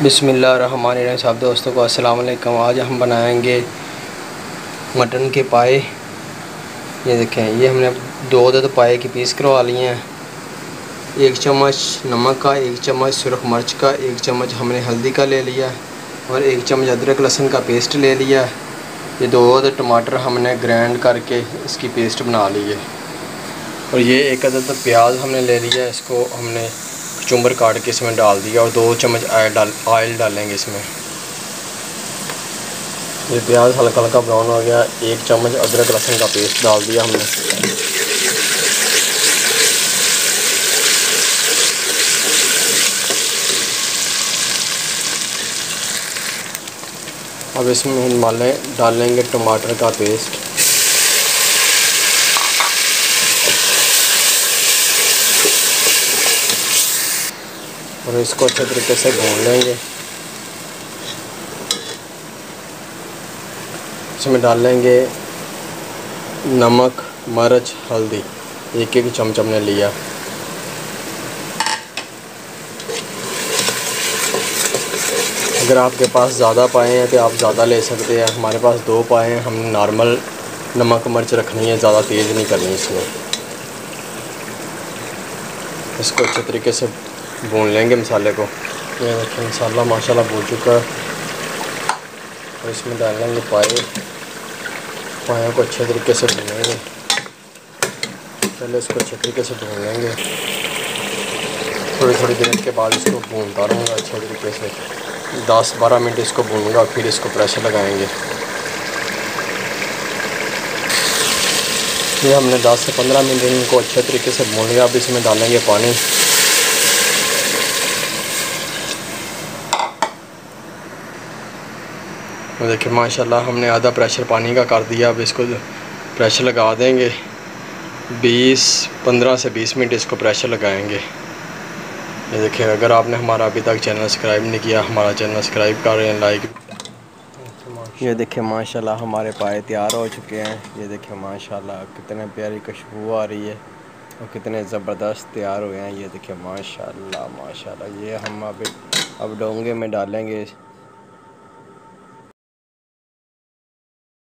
बिस्मिल्लाहिर्रहमानिर्रहीम। सब दोस्तों को अस्सलाम वालेकुम। आज हम बनाएंगे मटन के पाए। ये देखें, ये हमने दो पाए की पीस करवा लिए हैं। 1 चम्मच नमक का, 1 चम्मच सुरख मिर्च का, 1 चम्मच हमने हल्दी का ले लिया और 1 चम्मच अदरक लहसुन का पेस्ट ले लिया। ये दो टमाटर हमने ग्राइंड करके इसकी पेस्ट बना ली है। और ये एक अदद प्याज हमने ले लिया, इसको हमने कचुम्बर काट के इसमें डाल दिया और 2 चम्मच ऑयल डालेंगे इसमें। ये प्याज हल्का हल्का ब्राउन हो गया। 1 चम्मच अदरक लहसुन का पेस्ट डाल दिया हमने। अब इसमें डालेंगे टमाटर का पेस्ट। और इसको अच्छे तरीके से भून लेंगे। इसमें डालेंगे नमक, मिर्च, हल्दी, 1-1 चम्मच हमने लिया। अगर आपके पास ज़्यादा पाए हैं तो आप ज़्यादा ले सकते हैं। हमारे पास 2 पाए हैं, हमने नॉर्मल नमक मिर्च रखनी है, ज़्यादा तेज़ नहीं करनी इसमें। इसको अच्छे तरीके से भून लेंगे मसाले को। ये देखिए मसाला माशाल्लाह भून चुका है। और इसमें डालेंगे पाए को अच्छे तरीके से भूनेंगे। पहले इसको अच्छे तरीके से भून लेंगे। थोड़ी देर के बाद इसको भूनता रहूँगा अच्छे तरीके से। 10-12 मिनट इसको भूनूंगा, फिर इसको प्रेशर लगाएंगे। ये हमने 10 से 15 मिनट इनको अच्छे तरीके से भून लिया। अब इसमें डालेंगे पानी। तो देखिए माशाल्लाह हमने आधा प्रेशर पानी का कर दिया। अब इसको प्रेशर लगा देंगे। 15 से 20 मिनट इसको प्रेशर लगाएंगे। ये देखिए, अगर आपने हमारा अभी तक चैनल सब्सक्राइब नहीं किया, हमारा चैनल सब्सक्राइब कर रहे हैं, लाइक। ये देखिए माशाल्लाह हमारे पाए तैयार हो चुके हैं। ये देखिए माशाल्लाह कितने प्यारी खुशबू आ रही है और कितने ज़बरदस्त तैयार हुए हैं। ये देखिए माशाल्लाह माशाल्लाह। ये हम अब डोंगे में डालेंगे।